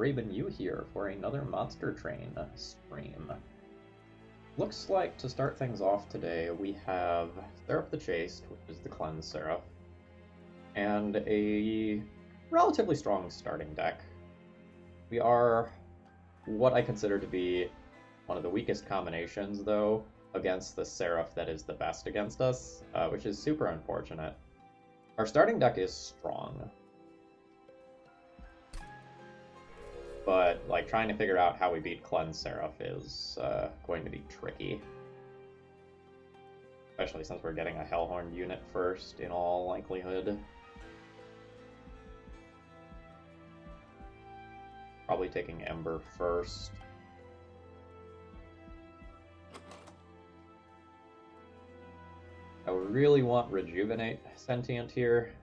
ThrabenU here for another Monster Train stream. Looks like to start things off today we have Seraph the Chaste, which is the Cleanse Seraph, and a relatively strong starting deck. We are what I consider to be one of the weakest combinations, though, against the Seraph that is the best against us, which is super unfortunate. Our starting deck is strong, but like trying to figure out how we beat Cleanse Seraph is going to be tricky. Especially since we're getting a Hellhorned unit first, in all likelihood. Probably taking Ember first. I really want Rejuvenate Sentient here.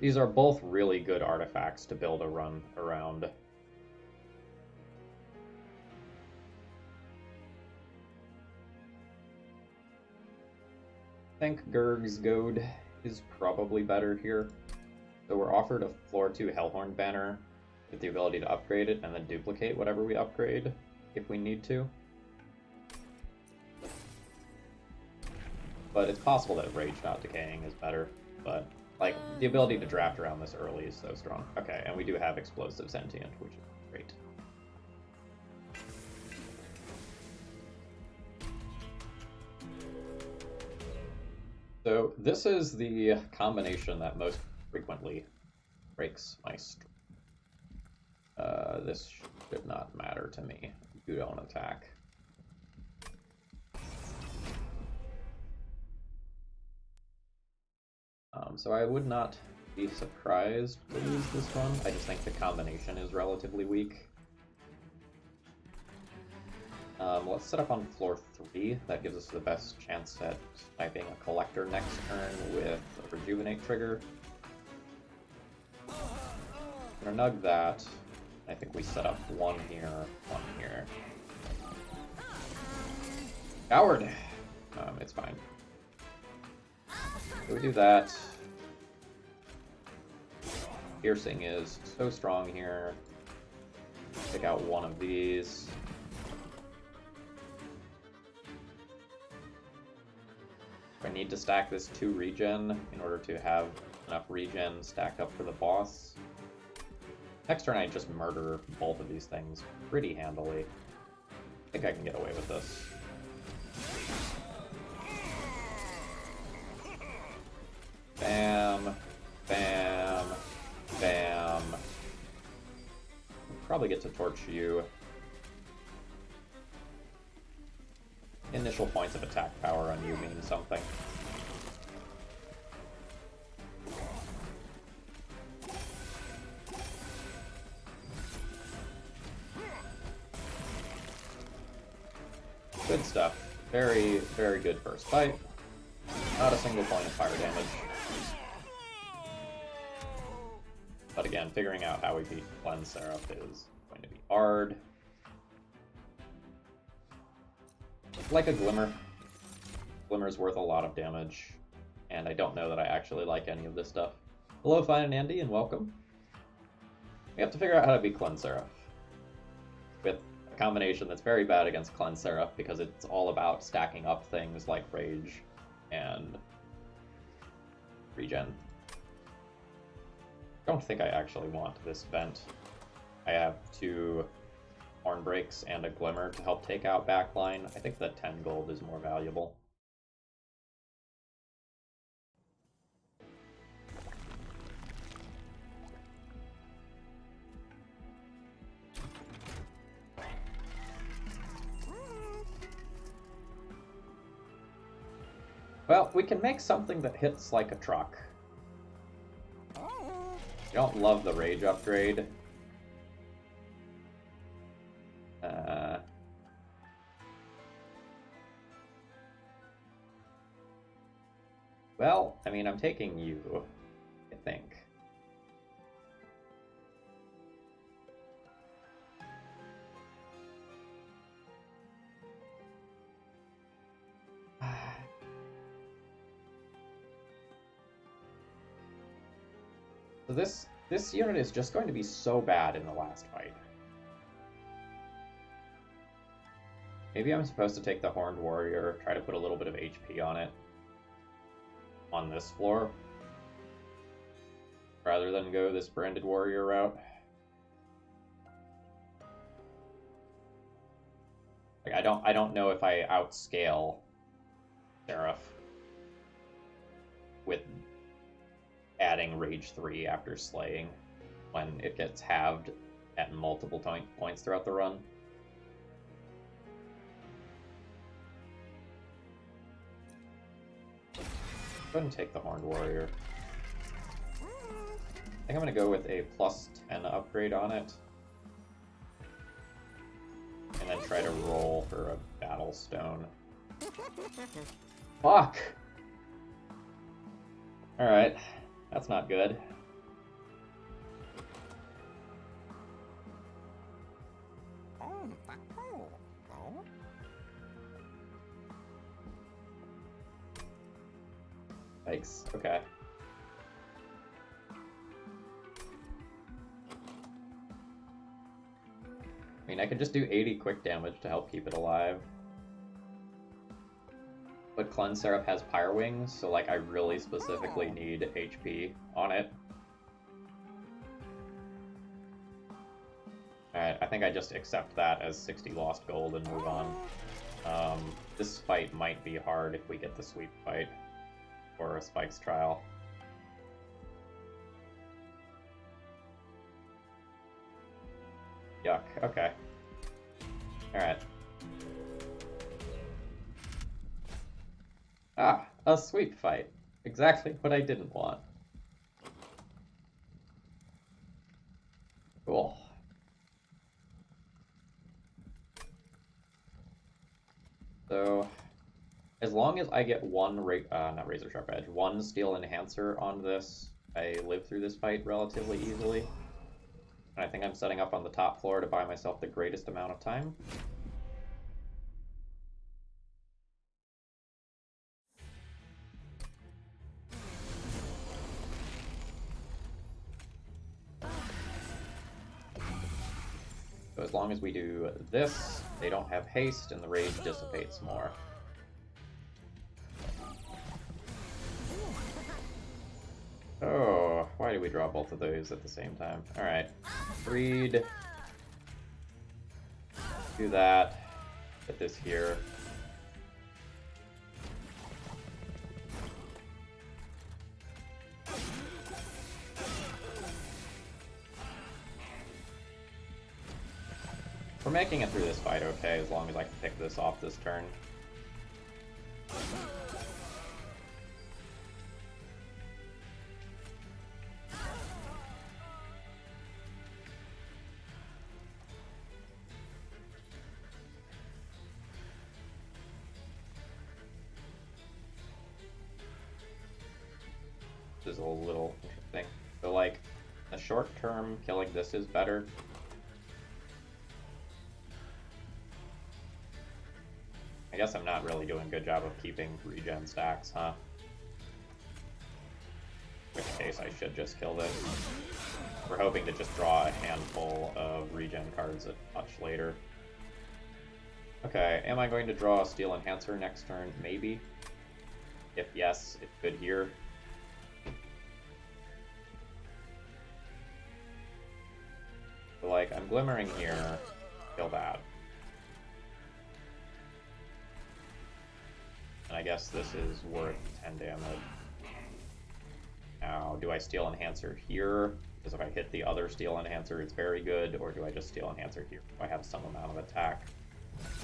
These are both really good artifacts to build a run around. I think Gurg's Goad is probably better here. So we're offered a floor 2 Hellhorned banner with the ability to upgrade it and then duplicate whatever we upgrade if we need to. But it's possible that Rage Not Decaying is better, but like, the ability to draft around this early is so strong. Okay, and we do have Explosive Sentient, which is great. So this is the combination that most frequently breaks my streak. This should not matter to me. You don't attack. So I would not be surprised to lose this one. I just think the combination is relatively weak. Let's set up on floor 3. That gives us the best chance at sniping a Collector next turn with a Rejuvenate trigger. I'm gonna nug that. I think we set up one here, one here. Coward! It's fine. So we do that. Piercing is so strong here. Take out one of these. I need to stack this 2 regen in order to have enough regen stacked up for the boss. Next turn I just murder both of these things pretty handily. I think I can get away with this. Bam, bam, bam. Probably get to torch you. Initial points of attack power on you mean something. Good stuff. Very, very good first fight. Not a single point of fire damage. But again, figuring out how we beat Cleanse Seraph is going to be hard. Like a Glimmer. Glimmer's worth a lot of damage, and I don't know that I actually like any of this stuff. Hello, Fine and Andy, and welcome. We have to figure out how to beat Cleanse Seraph with a combination that's very bad against Cleanse Seraph because it's all about stacking up things like Rage and Regen. I don't think I actually want this vent. I have 2 Horn Breaks and a Glimmer to help take out backline. I think that 10 gold is more valuable. Well, we can make something that hits like a truck. I don't love the Rage upgrade. Well, I mean, I'm taking you, I think. So this unit is just going to be so bad in the last fight. Maybe I'm supposed to take the Horned Warrior, try to put a little bit of HP on it on this floor, rather than go this Branded Warrior route. Like, I don't know if I outscale Seraph with adding Rage 3 after slaying when it gets halved at multiple points throughout the run. Go ahead and take the Horned Warrior. I think I'm going to go with a plus 10 upgrade on it. And then try to roll for a Battle Stone. Fuck! Alright, that's not good. Yikes, okay. I mean, I could just do 80 quick damage to help keep it alive. But Cleanse Seraph has Pyre Wings, so like I really specifically need HP on it. Alright, I think I just accept that as 60 lost gold and move on. This fight might be hard if we get the sweep fight or a Spike's Trial. Yuck, okay. Alright. Ah, a sweep fight. Exactly what I didn't want. Cool. So, as long as I get one, not Razor Sharp Edge, one Steel Enhancer on this, I live through this fight relatively easily. And I think I'm setting up on the top floor to buy myself the greatest amount of time. So as long as we do this, they don't have haste and the rage dissipates more. Oh, why did we draw both of those at the same time? Alright. Breed. Do that. Put this here. We're making it through this fight okay, as long as I can pick this off this turn. This is a little interesting. So like, in the short term, killing this is better. I guess I'm not really doing a good job of keeping regen stacks, huh? In which case I should just kill this. We're hoping to just draw a handful of regen cards a touch later. Okay, am I going to draw a Steel Enhancer next turn? Maybe. If yes, it's good here. So like, I'm glimmering here, kill that. And I guess this is worth 10 damage. Now, do I Steel Enhancer here? Because if I hit the other Steel Enhancer, it's very good. Or do I just Steel Enhancer here? Do I have some amount of attack?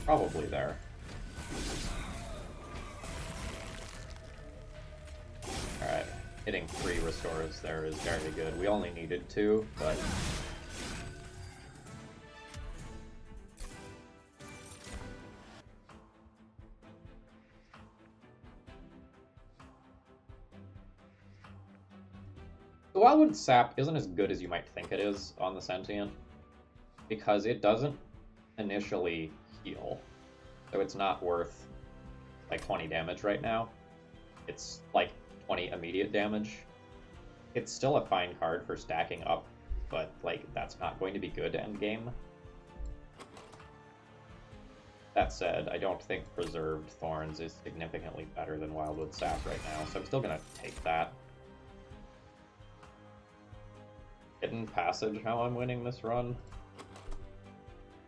Probably there. Alright, hitting 3 restores there is very good. We only needed 2, but... The Wildwood Sap isn't as good as you might think it is on the Sentient, because it doesn't initially heal, so it's not worth like 20 damage right now. It's like 20 immediate damage. it's still a fine card for stacking up, but like that's not going to be good endgame. That said, I don't think Preserved Thorns is significantly better than Wildwood Sap right now, so I'm still gonna take that. Hidden Passage, how I'm winning this run.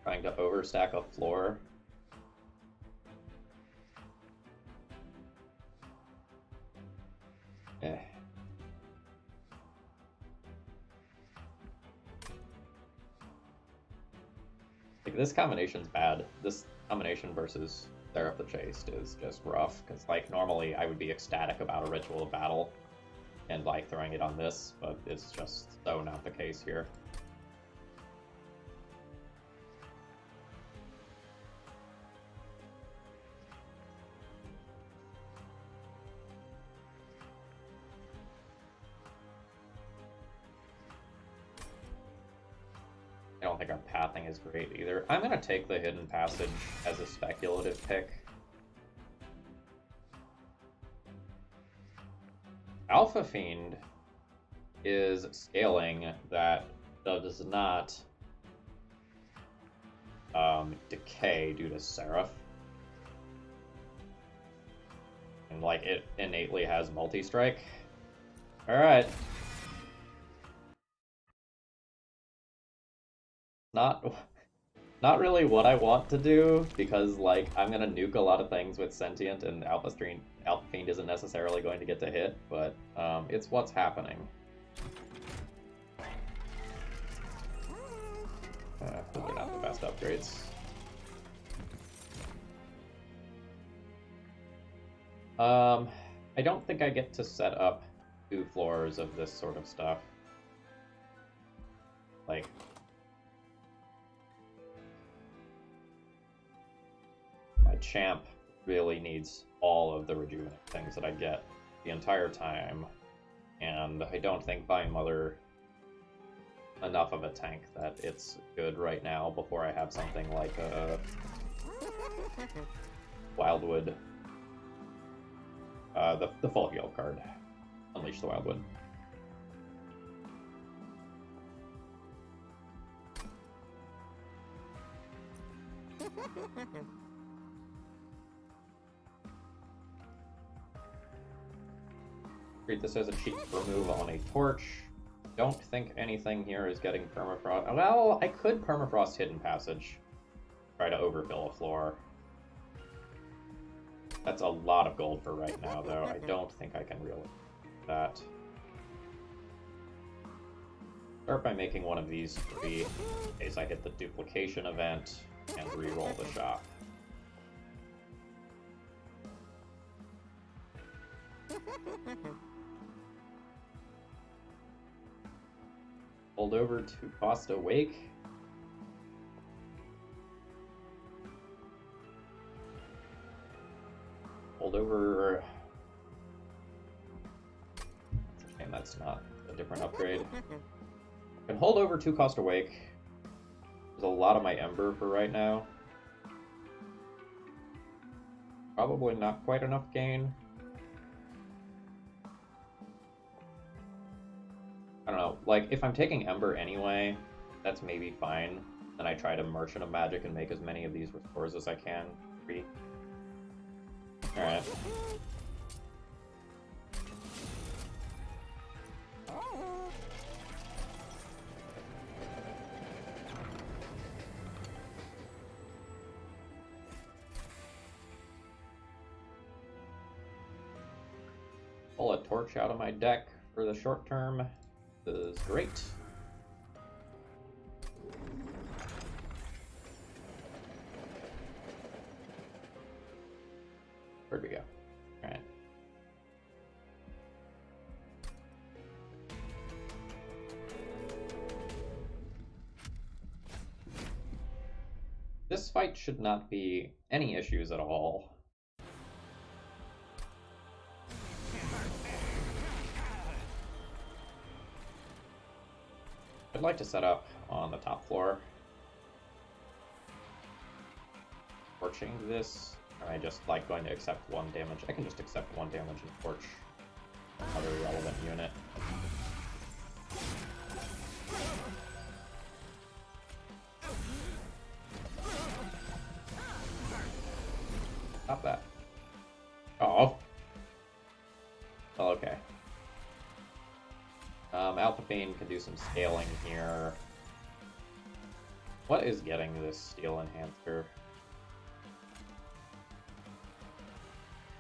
Trying to overstack a floor. Eh. Like, this combination's bad. This combination versus Seraph the Chaste is just rough, because like normally I would be ecstatic about a Ritual of Battle and like throwing it on this, but it's just so not the case here. I don't think our pathing is great either. I'm going to take the Hidden Passage as a speculative pick. Alpha Fiend is scaling that does not decay due to Seraph. And like it innately has multi-strike. Alright. Not really what I want to do, because like I'm gonna nuke a lot of things with Sentient, and Alpha Fiend isn't necessarily going to get to hit, but it's what's happening. Those are not the best upgrades. I don't think I get to set up 2 floors of this sort of stuff. Like, my champ really needs all of the rejuvenate things that I get the entire time, and I don't think Vine Mother enough of a tank that it's good right now before I have something like a Wildwood, the full heal card, Unleash the Wildwood. Treat this as a cheap remove on a torch. Don't think anything here is getting permafrost. Well, I could permafrost Hidden Passage. Try to overfill a floor. That's a lot of gold for right now, though. I don't think I can really do that. Start by making one of these 3 in case I hit the duplication event and re-roll the shop. Hold over to cost Awake. Hold over. And that's not a different upgrade. Can hold over 2 cost Awake. There's a lot of my Ember for right now. Probably not quite enough gain. I don't know, like, if I'm taking Ember anyway, that's maybe fine. Then I try to Merchant of Magic and make as many of these restores as I can. 3. Alright. Pull a torch out of my deck for the short term. This is great. Where'd we go? Alright. This fight should not be any issues at all. I'd like to set up on the top floor. Torching this, or I just like going to accept 1 damage. I can just accept 1 damage and torch another relevant unit. Fiend can do some scaling here. What is getting this Steel Enhancer?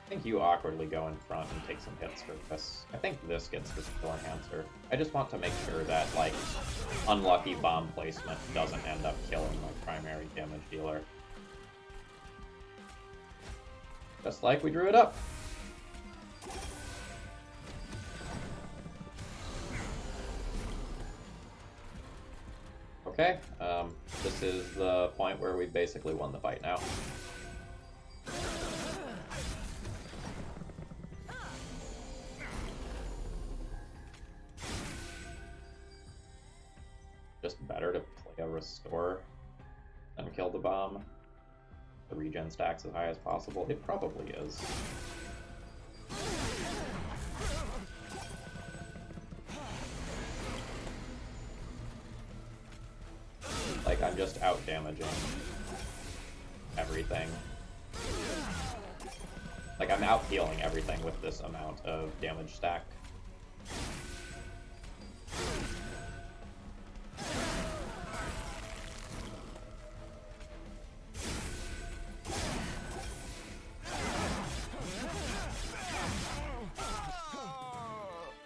I think you awkwardly go in front and take some hits for this. I think this gets the Steel Enhancer. I just want to make sure that, like, unlucky bomb placement doesn't end up killing my primary damage dealer. Just like we drew it up. Okay, this is the point where we basically won the fight now. Just better to play a restore than kill the bomb. The regen stacks as high as possible. It probably is. Like, I'm just out damaging everything. Like, I'm out healing everything with this amount of damage stack.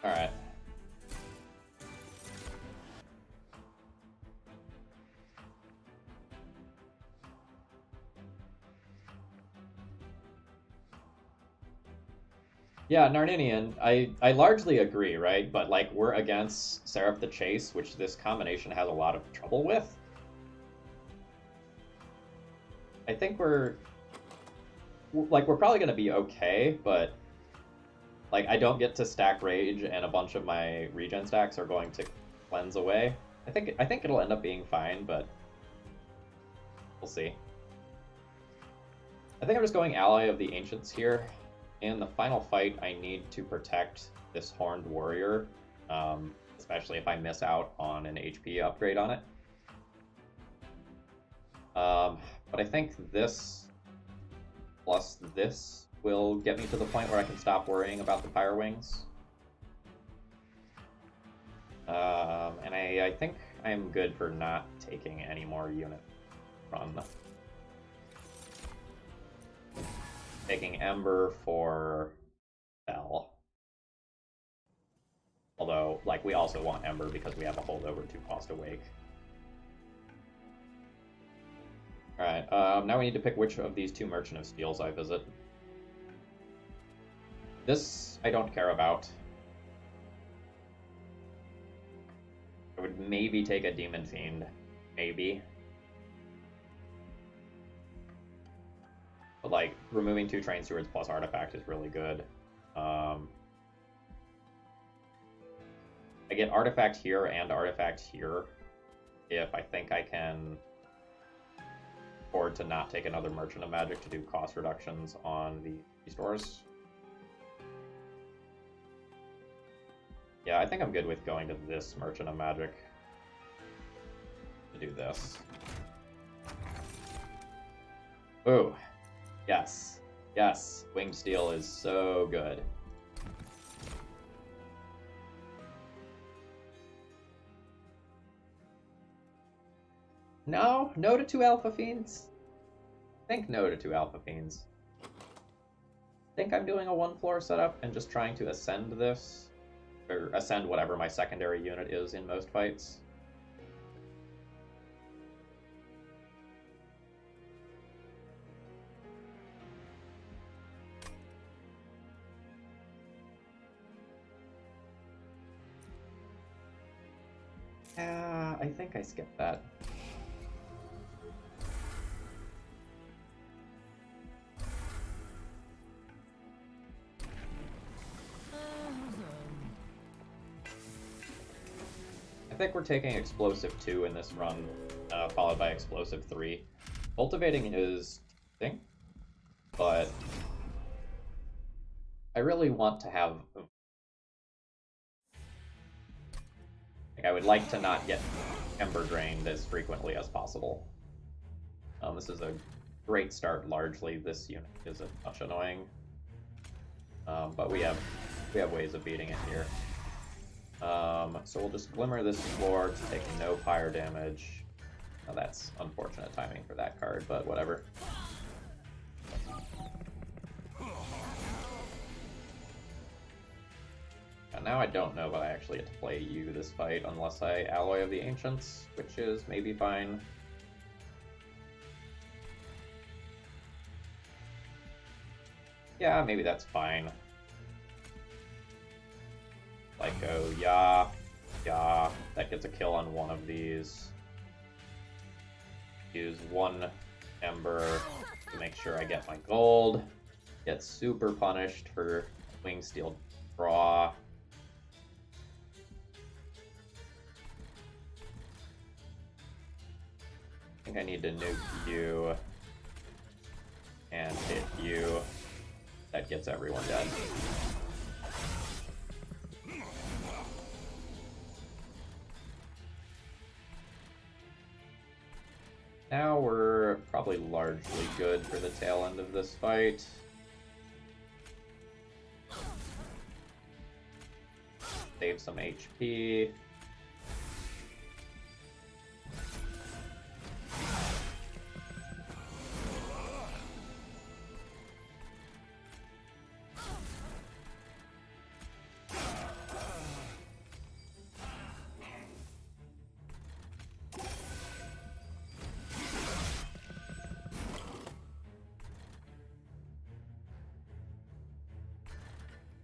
Alright. Yeah, Narninian, I largely agree, right? But, like, we're against Seraph the Chase, which this combination has a lot of trouble with. I think we're probably going to be okay, but, like, I don't get to stack Rage, and a bunch of my regen stacks are going to cleanse away. I think it'll end up being fine, but we'll see. I think I'm just going Ally of the Ancients here. In the final fight, I need to protect this Horned Warrior, especially if I miss out on an HP upgrade on it. But I think this plus this will get me to the point where I can stop worrying about the Pyre Wings. And I think I'm good for not taking any more unit run. Taking Ember for Bell. Although, like, we also want Ember because we have a holdover to cost Awake. Alright, now we need to pick which of these two Merchant of Steels I visit. This I don't care about. I would maybe take a Demon Fiend. Maybe. But, like, removing 2 Train Stewards plus Artifact is really good. I get Artifact here and Artifact here if I think I can afford to not take another Merchant of Magic to do cost reductions on the restores. Yeah, I think I'm good with going to this Merchant of Magic to do this. Ooh. Yes. Yes. Winged Steel is so good. No? No to 2 Alpha Fiends? Think no to 2 Alpha Fiends. Think I'm doing a 1-floor setup and just trying to ascend this. Or ascend whatever my secondary unit is in most fights. I think I skipped that. I think we're taking Explosive 2 in this run, followed by Explosive 3. Cultivating is thing, but I really want to have... Like, I would like to not get Ember drained as frequently as possible. This is a great start, largely. This unit is a touch annoying. But we have ways of beating it here. So we'll just Glimmer this floor to take no fire damage. Now that's unfortunate timing for that card, but whatever. And now I don't know if I actually get to play you this fight unless I Alloy of the Ancients, which is maybe fine. Yeah, maybe that's fine. Like, oh, yeah, that gets a kill on one of these. Use one Ember to make sure I get my gold. Get super punished for Wingsteel draw. I think I need to nuke you and hit you. That gets everyone dead. Now we're probably largely good for the tail end of this fight. Save some HP.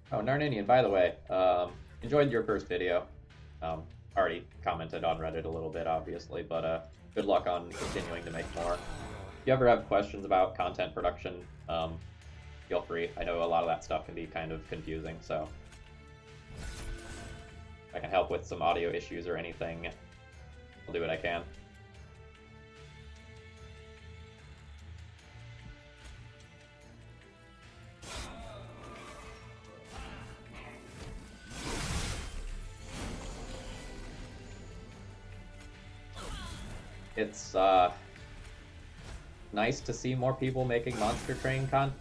Oh, Narninian, by the way, enjoyed your first video. Already commented on Reddit a little bit, obviously, but good luck on continuing to make more. If you ever have questions about content production, feel free. I know a lot of that stuff can be kind of confusing, so if I can help with some audio issues or anything, I'll do what I can. It's nice to see more people making Monster Train content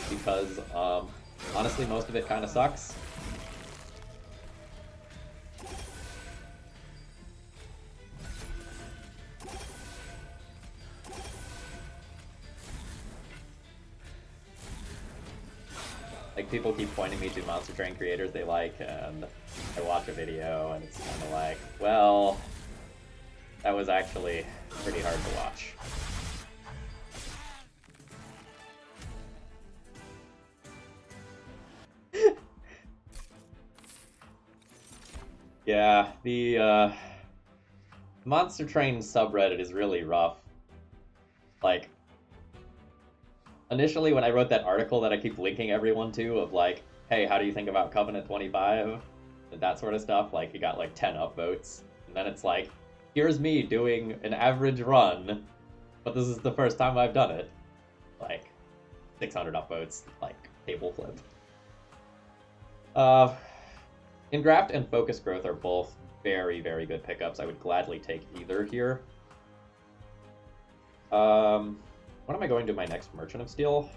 because honestly most of it kind of sucks. Like, people keep pointing me to Monster Train creators they like, and I watch a video, and it's kind of like, well, that was actually pretty hard to watch. Yeah, the Monster Train subreddit is really rough. Like, initially, when I wrote that article that I keep linking everyone to of like, hey, how do you think about Covenant 25? And that sort of stuff, like, it got like 10 upvotes. And then it's like, here's me doing an average run, but this is the first time I've done it. Like, 600 upvotes, like, table flip. Engraft and Focus Growth are both very, very good pickups. I would gladly take either here. When am I going to my next Merchant of Steel?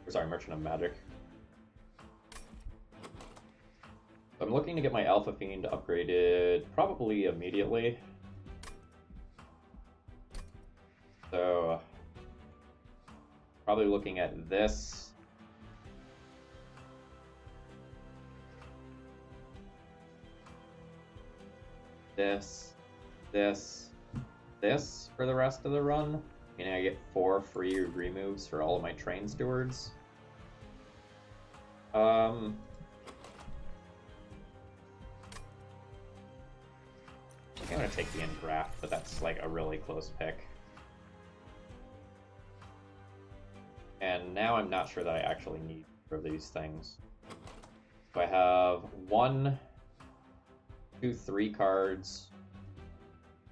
Or sorry, Merchant of Magic. I'm looking to get my Alpha Fiend upgraded probably immediately. So, probably looking at this. This for the rest of the run. Meaning I get 4 free removes for all of my Train Stewards. I think I'm gonna take the Engraft, but that's like a really close pick. And now I'm not sure that I actually need for these things. So I have 1, 2, 3 cards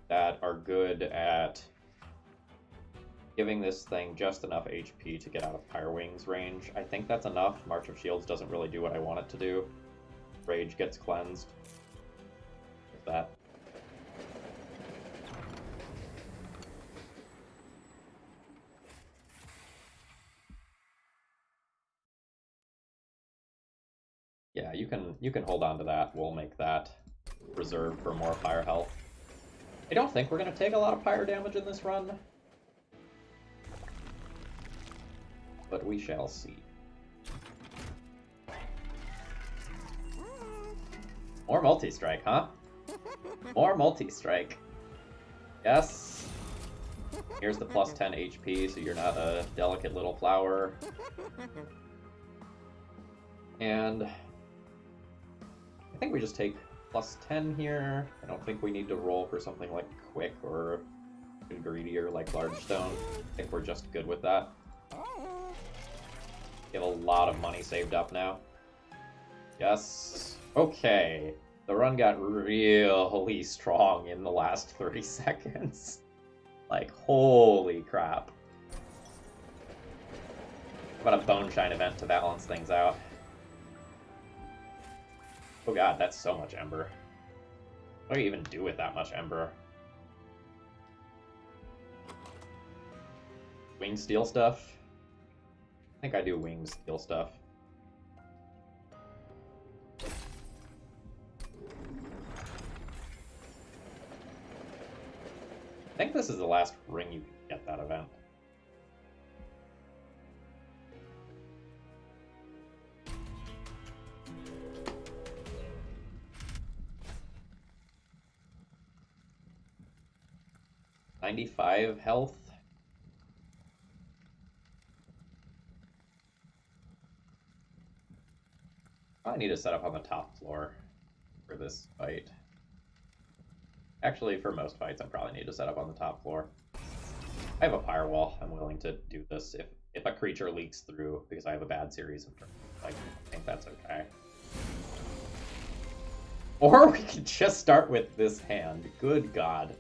that are good at giving this thing just enough HP to get out of Firewing's range. I think that's enough. March of Shields doesn't really do what I want it to do. Rage gets cleansed. With that. Yeah, you can hold on to that. We'll make that reserved for more fire health. I don't think we're going to take a lot of fire damage in this run, but we shall see. More multi-strike, huh? More multi-strike. Yes. Here's the plus 10 HP, so you're not a delicate little flower. And I think we just take plus 10 here. I don't think we need to roll for something like quick or greedier like large stone. I think we're just good with that. We have a lot of money saved up now. Yes. Okay. The run got really strong in the last 30 seconds. Like, holy crap. What about a bone shine event to balance things out? Oh god, that's so much ember. What do you even do with that much ember? Wing steel stuff? I think I do wing steel stuff. I think this is the last ring you can get that event. $95 health. Probably need to set up on the top floor for this fight. Actually, for most fights, I probably need to set up on the top floor. I have a firewall. I'm willing to do this if a creature leaks through because I have a bad series of turns. Like, I think that's okay. Or we could just start with this hand. Good God.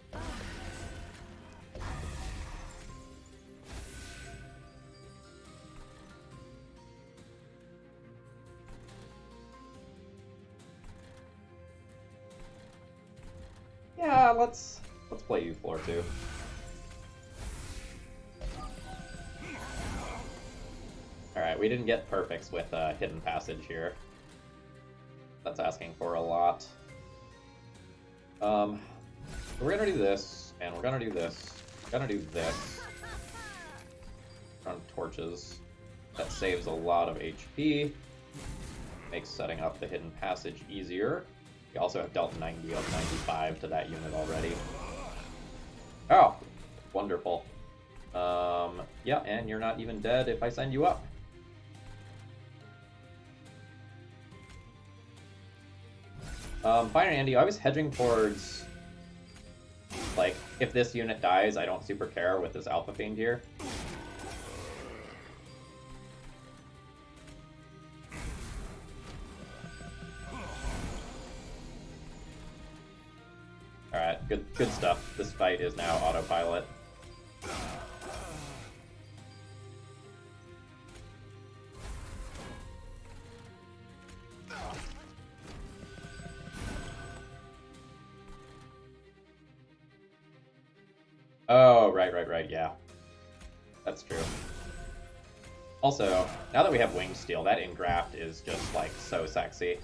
Yeah, let's play you floor 2. Alright, we didn't get perfects with Hidden Passage here. That's asking for a lot. We're gonna do this, and we're gonna do this. We're gonna do this. Run torches. That saves a lot of HP. Makes setting up the Hidden Passage easier. We also have dealt 90 of 95 to that unit already. Oh, wonderful. Yeah, and you're not even dead if I send you up. Fine, Andy, I was hedging towards, like, if this unit dies, I don't super care with this Alpha Fiend here. Alright, good stuff. This fight is now autopilot. Oh, right, yeah. That's true. Also, now that we have Wing Steel, that Ingraft is just, like, so sexy.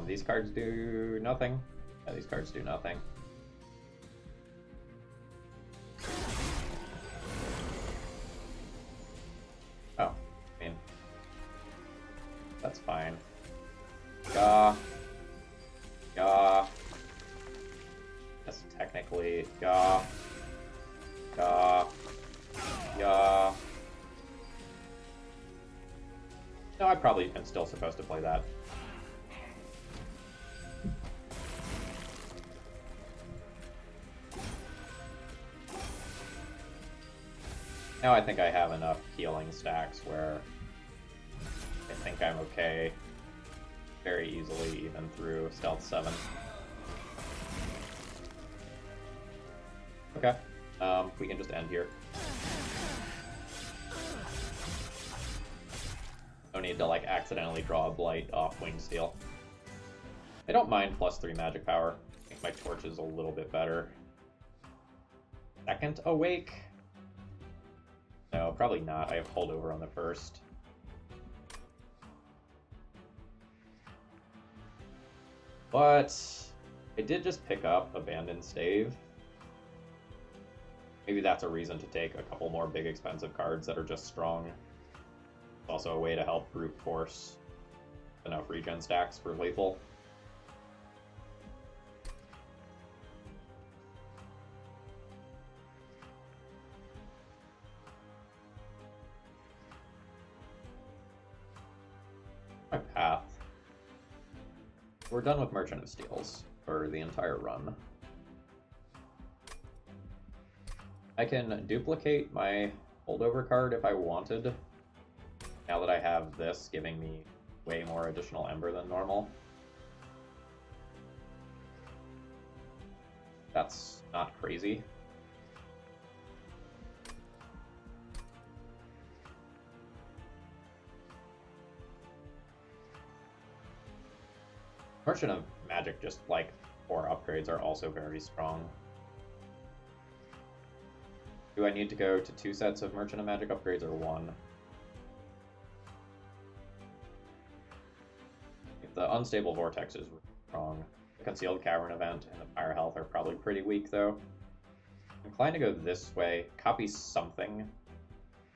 These cards do nothing. Yeah, these cards do nothing. Oh, I mean, that's fine. Gah. Gah. Yes, technically. Gah. Gah. Gah. No, I probably am still supposed to play that. Now I think I have enough healing stacks where I think I'm okay very easily, even through Stealth 7. Okay, we can just end here. No need to, like, accidentally draw a Blight off Wing Steel. I don't mind +3 magic power. I think my torch is a little bit better. Second Awake? No, probably not. I have holdover on the first. But I did just pick up Abandoned Stave. Maybe that's a reason to take a couple more big expensive cards that are just strong. It's also a way to help brute force enough regen stacks for lethal. My path. We're done with Merchant of Steels for the entire run. I can duplicate my holdover card if I wanted, now that I have this giving me way more additional Ember than normal. That's not crazy. Merchant of Magic, just like 4 upgrades, are also very strong. Do I need to go to 2 sets of Merchant of Magic upgrades or 1? If the Unstable Vortex is strong, the Concealed Cavern event and the Fire Health are probably pretty weak though. I'm inclined to go this way, copy something,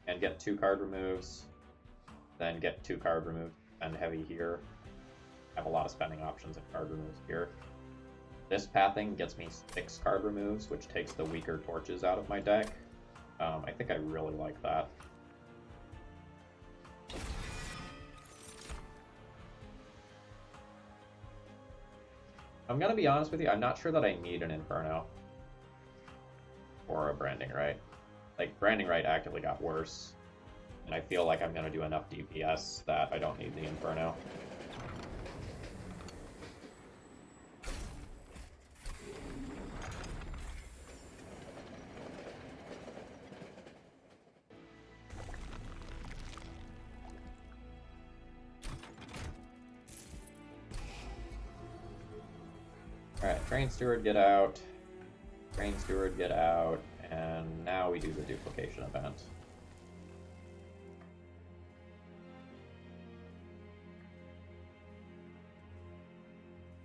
and get 2 card removes, then get 2 card removes and heavy here. Have a lot of spending options and card removes here. This pathing gets me 6 card removes, which takes the weaker torches out of my deck. I think I really like that. I'm gonna be honest with you, I'm not sure that I need an Inferno or a Branding Right. Like, Branding Right actively got worse, and I feel like I'm gonna do enough DPS that I don't need the Inferno. Alright, Train Steward get out, Train Steward get out, and now we do the duplication event.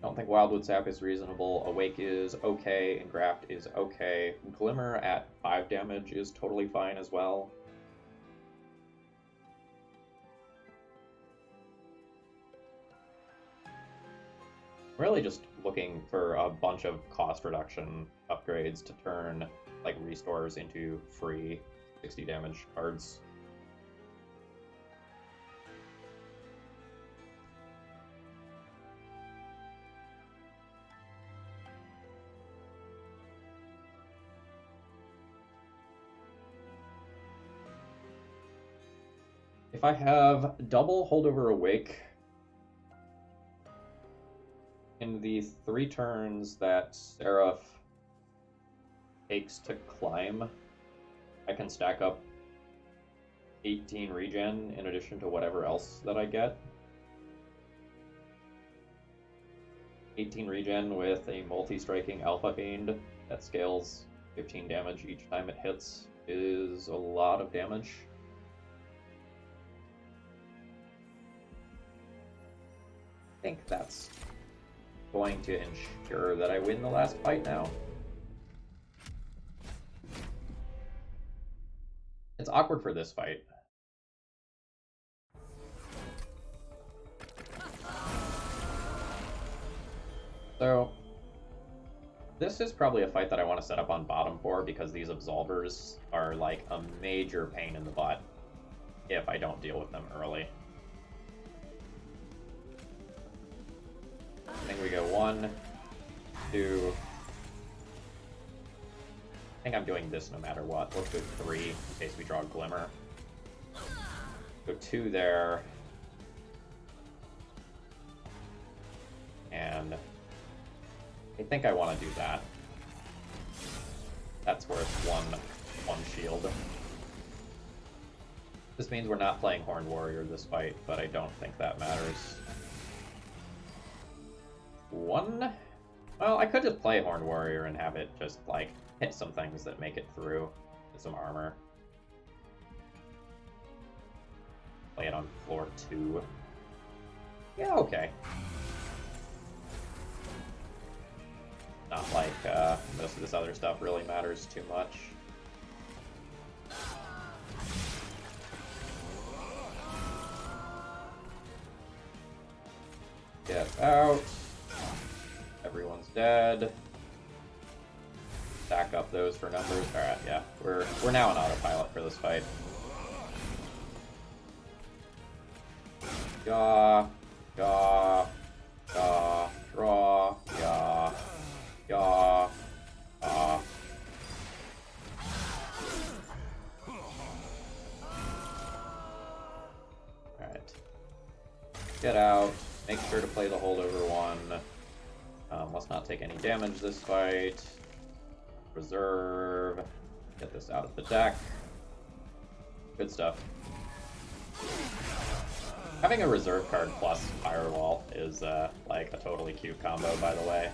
Don't think Wildwood Sap is reasonable, Awake is okay, and Graft is okay. Glimmer at 5 damage is totally fine as well. Really just looking for a bunch of cost reduction upgrades to turn like restores into free 60 damage cards. If I have double Holdover Awake in the 3 turns that Seraph takes to climb, I can stack up 18 regen in addition to whatever else that I get. 18 regen with a multi-striking Alpha Fiend that scales 15 damage each time it hits is a lot of damage. I think that's going to ensure that I win the last fight now. It's awkward for this fight. So, this is probably a fight that I want to set up on bottom for because these Absolvers are like a major pain in the butt if I don't deal with them early. I think we go 1, 2. I think I'm doing this no matter what. Let's go 3 in case we draw Glimmer. Go 2 there. And I think I want to do that. That's worth one shield. This means we're not playing Horned Warrior this fight, but I don't think that matters. 1? Well, I could just play Horned Warrior and have it just, like, hit some things that make it through with some armor. Play it on floor 2. Yeah, okay. like most of this other stuff really matters too much. Get out. Everyone's dead. Stack up those for numbers. Alright, yeah. We're now on autopilot for this fight. Yaw. Yaw. Yaw. Draw. Yaw. Yaw. Alright. Get out. Make sure to play the holdover one. Let's not take any damage this fight. Reserve. Get this out of the deck. Good stuff. Having a reserve card plus Firewall is like a totally cute combo, by the way.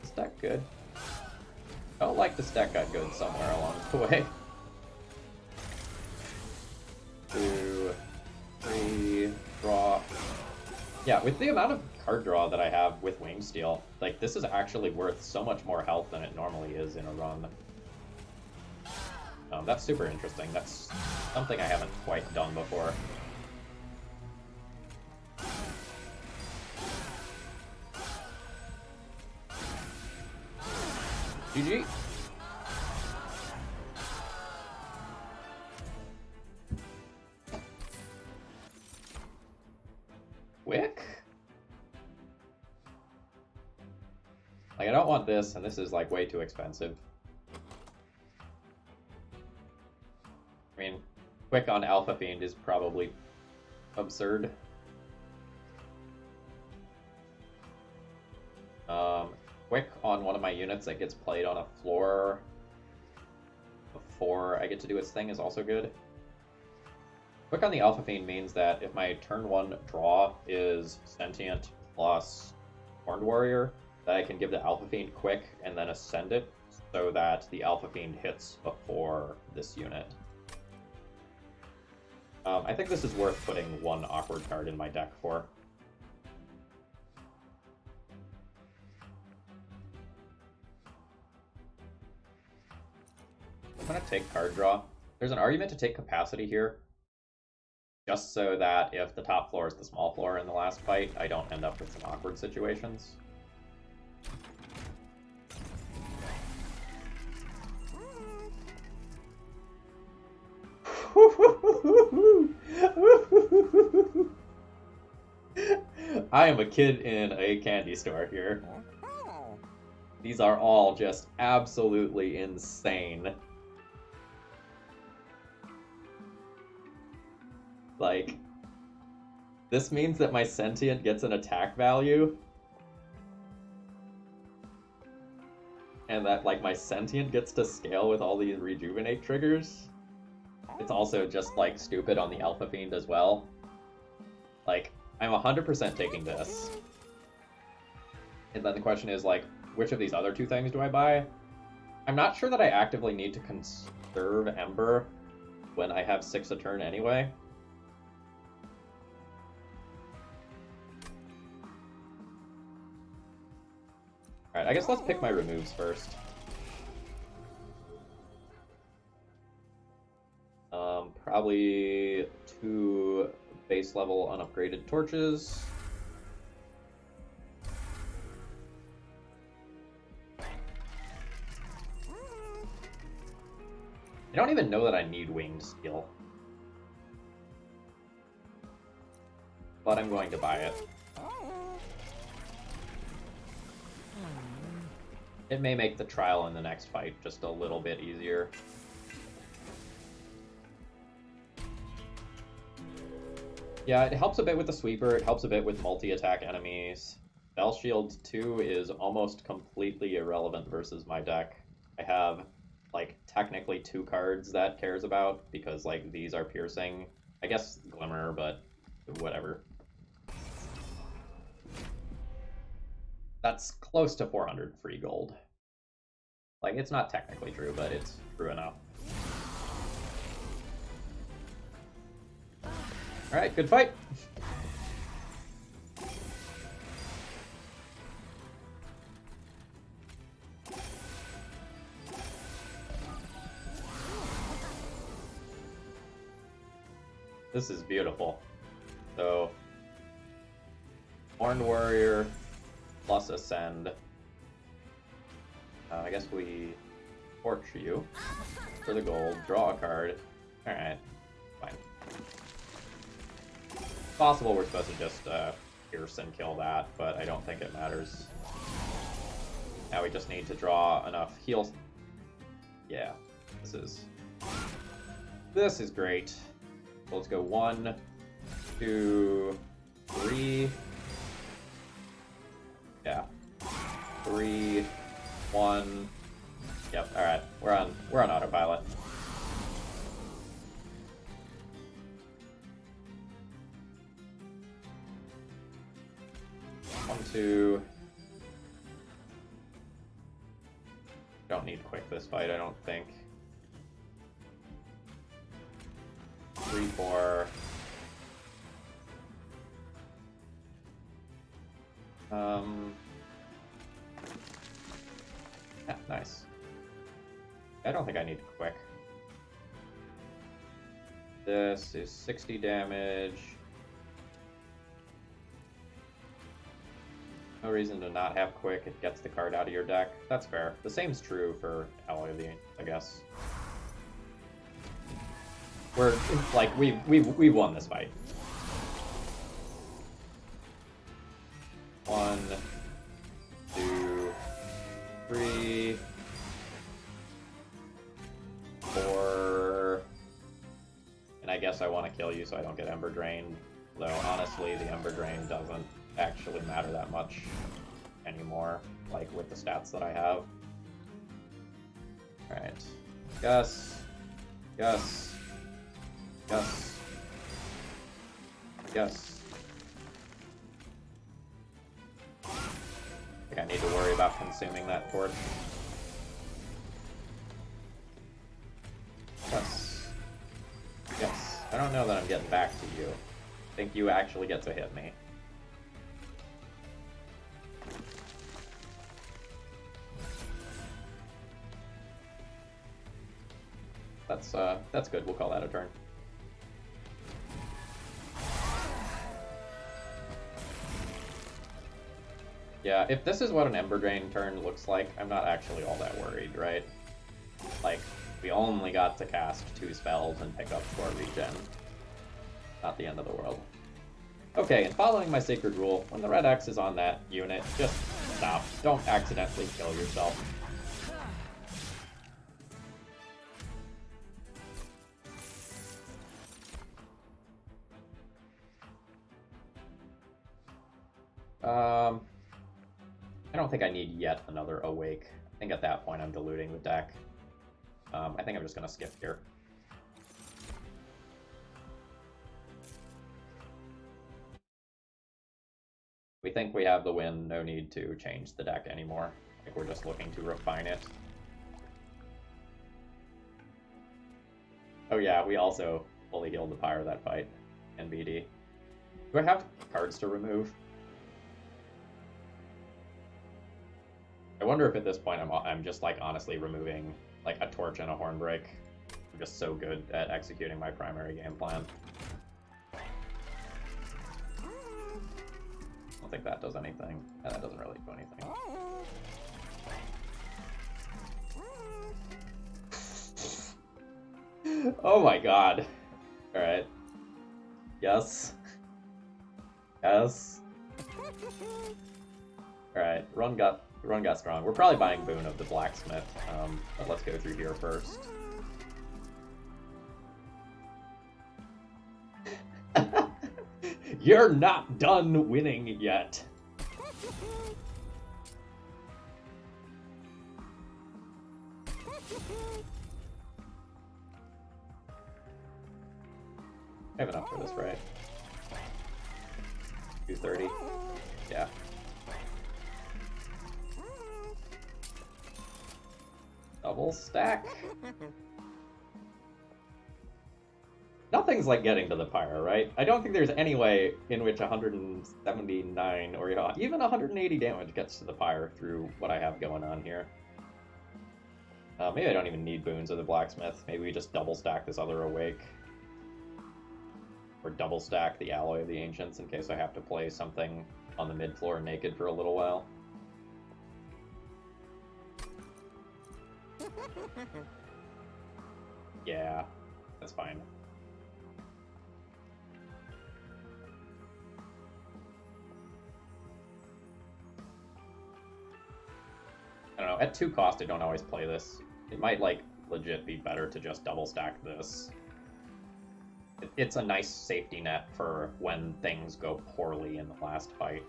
Is that good? I felt like this deck got good somewhere along the way. 2, 3, draw. Yeah, with the amount of card draw that I have with Wingsteel, like, this is actually worth so much more health than it normally is in a run. That's super interesting. That's something I haven't quite done before. GG. Quick? Like, I don't want this, and this is, like, way too expensive. I mean, quick on Alpha Fiend is probably absurd. Quick on one of my units that gets played on a floor before I get to do its thing is also good. Quick on the Alpha Fiend means that if my turn 1 draw is Sentient plus Horned Warrior, that I can give the Alpha Fiend quick and then ascend it so that the Alpha Fiend hits before this unit. I think this is worth putting one awkward card in my deck for. I'm going to take card draw. There's an argument to take capacity here, just so that if the top floor is the small floor in the last fight, I don't end up with some awkward situations. I am a kid in a candy store here. These are all just absolutely insane. Like, this means that my Sentient gets an attack value, and that, like, my Sentient gets to scale with all these Rejuvenate triggers. It's also just, like, stupid on the Alpha Fiend as well. Like, I'm 100% taking this. And then the question is, like, which of these other two things do I buy? I'm not sure that I actively need to conserve Ember when I have 6 a turn anyway. Alright, I guess let's pick my removes first. Probably 2 base level unupgraded torches. I don't even know that I need Winged Steel, but I'm going to buy it. It may make the trial in the next fight just a little bit easier. Yeah, it helps a bit with the sweeper, it helps a bit with multi-attack enemies. Bell Shield 2 is almost completely irrelevant versus my deck. I have, like, technically 2 cards that cares about, because, like, these are piercing. I guess Glimmer, but whatever. That's close to 400 free gold. Like, it's not technically true, but it's true enough. Alright, good fight! This is beautiful. So, Horned Warrior plus Ascend. I guess we torch you for the gold, draw a card. Alright, fine. It's possible we're supposed to just pierce and kill that, but I don't think it matters. Now we just need to draw enough heals. Yeah, this is great. So let's go 1, 2, 3. Yeah. 3, 1. Yep, alright. We're on autopilot. One, 2. Don't need quick this fight, I don't think. 3, 4. Yeah, nice. I don't think I need quick. This is 60 damage. No reason to not have quick. It gets the card out of your deck. That's fair. The same's true for Alloy, I guess. We're like we've won this fight. 1, 2, 3, 4, and I guess I want to kill you so I don't get Ember Drained. Though honestly, the Ember Drain doesn't actually matter that much anymore. Like with the stats that I have. All right, Gus. I think I need to worry about consuming that torch. Yes. I don't know that I'm getting back to you. I think you actually get to hit me. That's good. We'll call that a turn. Yeah, if this is what an Ember Drain turn looks like, I'm not actually all that worried, right? Like, we only got to cast 2 spells and pick up 4 Regen. Not the end of the world. Okay, and following my sacred rule, when the red X is on that unit, just stop. Don't accidentally kill yourself. I don't think I need yet another Awake. I think at that point I'm diluting the deck. I think I'm just going to skip here. We think we have the win, no need to change the deck anymore. I think we're just looking to refine it. Oh yeah, we also fully healed the Pyre that fight, NBD. Do I have cards to remove? I wonder if at this point I'm just like honestly removing like a Torch and a Hornbreak. I'm just so good at executing my primary game plan. I don't think that does anything. Yeah, that doesn't really do anything. Oh my god. Alright. Yes. Yes. Alright, run got strong. We're probably buying Boon of the Blacksmith, but let's go through here first. You're not done winning yet. I have enough for this, right? 230. Yeah. Double stack. Nothing's like getting to the pyre, right? I don't think there's any way in which 179 or even 180 damage gets to the pyre through what I have going on here. Maybe I don't even need Boons of the Blacksmith. Maybe we just double stack this other Awake. Or double stack the Alloy of the Ancients in case I have to play something on the mid-floor naked for a little while. Yeah, that's fine. I don't know, at 2 cost I don't always play this. It might, like, legit be better to just double stack this. It's a nice safety net for when things go poorly in the last fight.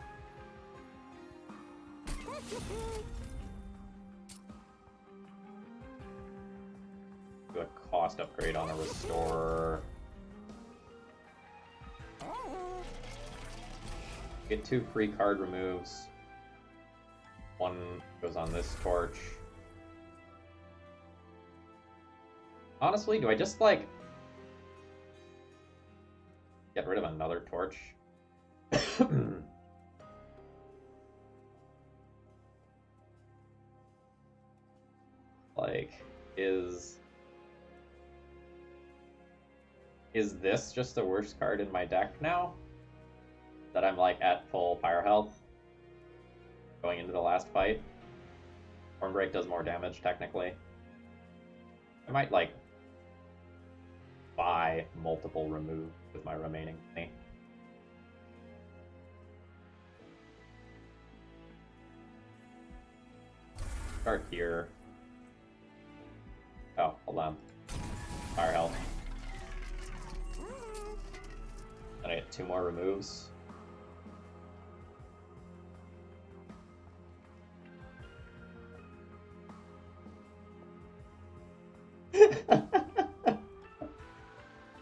Do a cost upgrade on a Restorer. Get 2 free card removes. 1 goes on this torch. Honestly, do I just, like, get rid of another torch? Like, is this just the worst card in my deck now? That I'm, like, at full fire health going into the last fight? Stormbreak does more damage, technically. I might, like, buy multiple remove with my remaining money. Start here. Oh, hold on. Fire health. Then I get 2 more removes.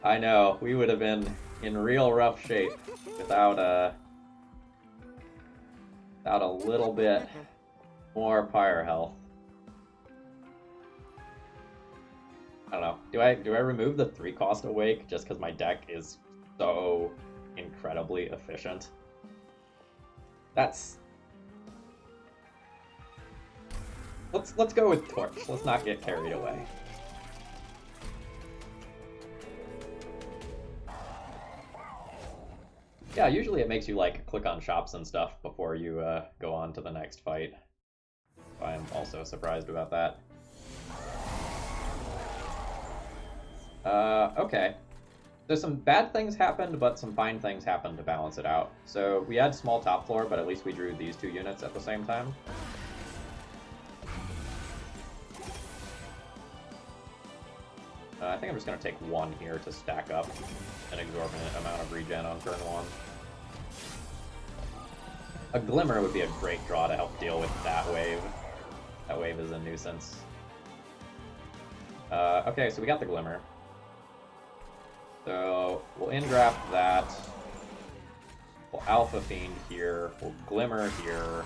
I know, we would have been in real rough shape without a little bit more pyre health. I don't know. Do I remove the 3-cost Awake just because my deck is so incredibly efficient? That's... Let's go with Torch. Let's not get carried away. Yeah, usually it makes you, like, click on shops and stuff before you go on to the next fight. I'm also surprised about that. Okay. So some bad things happened, but some fine things happened to balance it out. So we had small top floor, but at least we drew these 2 units at the same time. I think I'm just going to take 1 here to stack up an exorbitant amount of regen on turn 1. A Glimmer would be a great draw to help deal with that wave. That wave is a nuisance. Okay, so we got the Glimmer. So we'll in-draft that. We'll Alpha Fiend here. We'll Glimmer here.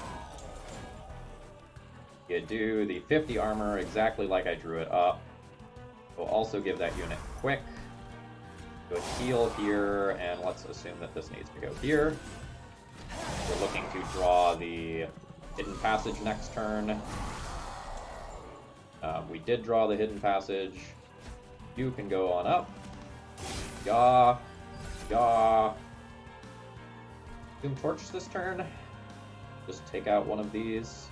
You do the 50 armor exactly like I drew it up. We'll also give that unit quick. Do a heal here, and let's assume that this needs to go here. We're looking to draw the Hidden Passage next turn. We did draw the Hidden Passage. You can go on up. Yaw. Yaw. Doom Torch this turn. Just take out one of these.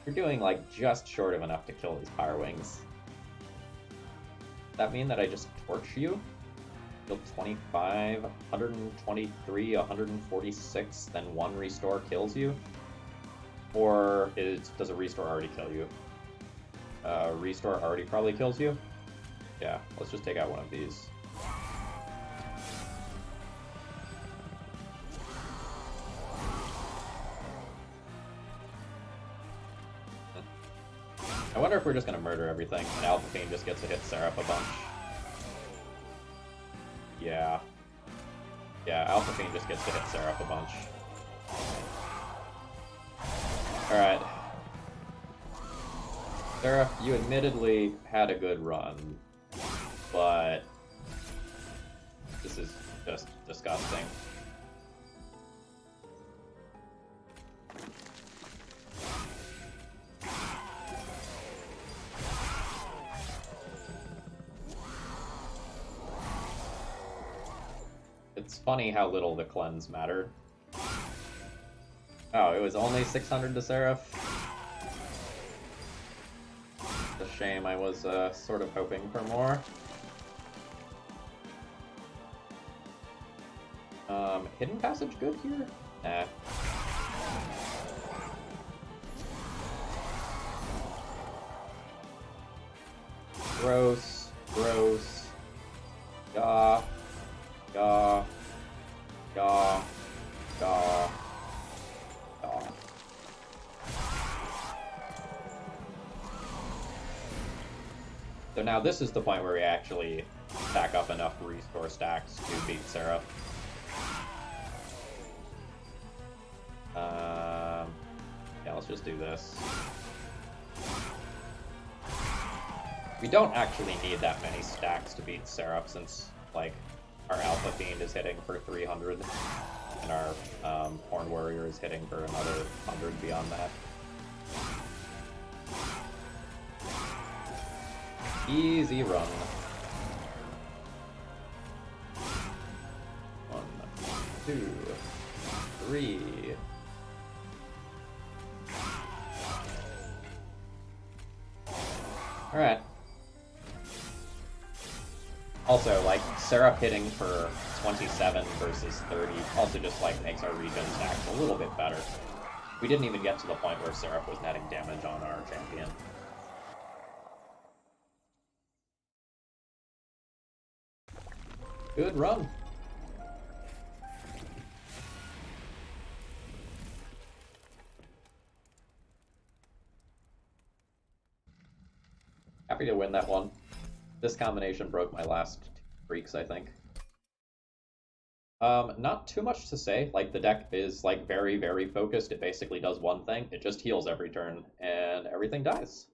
You're doing, like, just short of enough to kill these Pyre Wings. Does that mean that I just torch you? Deal 25, 123, 146, then 1 restore kills you? Or does a restore already kill you? Restore already probably kills you? Yeah, let's just take out one of these. I wonder if we're just gonna murder everything and Alpha Fiend just gets to hit Seraph a bunch. Yeah. Yeah, Alpha Fiend just gets to hit Seraph a bunch. Alright. Seraph, you admittedly had a good run, but this is just disgusting. It's funny how little the cleanse mattered. Oh, it was only 600 to Seraph? It's a shame, I was sort of hoping for more. Hidden Passage good here? Nah. Gross. Gross. Gah. Gah. Gah. Gah. Gah. So now this is the point where we actually stack up enough restore stacks to beat Seraph. Yeah, let's just do this. We don't actually need that many stacks to beat Seraph since, like, our Alpha Fiend is hitting for 300, and our Horn Warrior is hitting for another 100 beyond that. Easy run. 1, 2, 3. Alright. Also, like, Seraph hitting for 27 versus 30 also just, like, makes our regen stacks a little bit better. We didn't even get to the point where Seraph was netting damage on our champion. Good run. Happy to win that one. This combination broke my last 2 streaks, I think. Not too much to say. Like, the deck is, like, very, very focused. It basically does one thing. It just heals every turn, and everything dies.